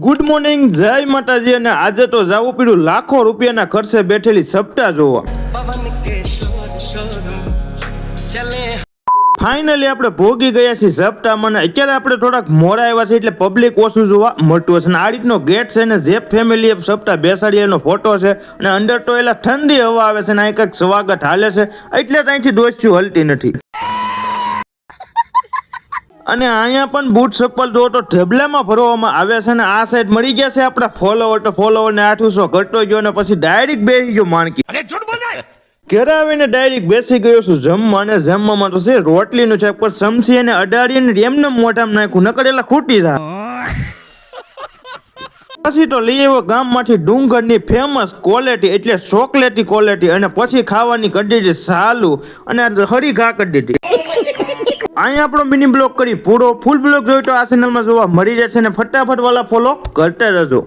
Good morning, જય માતાજી. અને આજે તો જાવું પીડું લાખો રૂપિયાના ખર્ચે બેઠેલી સપ્તાહ જોવા. ફાઇનલી આપણે ભોગી ગયા છીએ સપ્તાહમાં. અત્યારે આપણે થોડાક મોડા આવ્યા છે એટલે પબ્લિક ઓછું જોવા મળતું હશે. આ રીતનો ગેટ છે ને જે ફેમિલી સપ્તાહ બેસાડી એનો ફોટો છે અને અંદર તો એલા ઠંડી હવા આવે છે ને આ કંઈક સ્વાગત હાલે છે એટલે ત્યાંથી દોસ્તું હલતી નથી. અને અહીંયા પણ બૂટ ચપ્પલ જો તો ઢેબલામાં ભરવામાં આવ્યા છે. ને આ સાઈડ મળી ગયા છે આપણા ફોલોવર. તો ફોલોવર ને 800 ઘટતો ગયો ને પછી ડાયરેક્ટ બેસી ગયો માણકી. ઘરે આવીને ડાયરેક્ટ બેસી ગયો છું જમવા. અને જમવામાં તો છે રોટલીનું છે પણ સમસી એને અડાડીને એમને મોઢામાં નાખ્યું ન કરેલા ખૂટી જાય. પછી તો લઈ આવ્યો ગામમાંથી ડુંગરની ફેમસ ક્વોલિટી એટલે ચોકલેટી ક્વોલિટી. અને પછી ખાવાની કરી દીધી સાલું અને હરી ઘા કરી દીધી. અહીંયા આપણો મિની બ્લોગ કરી પૂરો. ફૂલ બ્લોગ જોઈ તો આ ચેનલમાં જોવા મળી રહેશે ને ફટાફટ વાલા ફોલો કરતા રહેજો.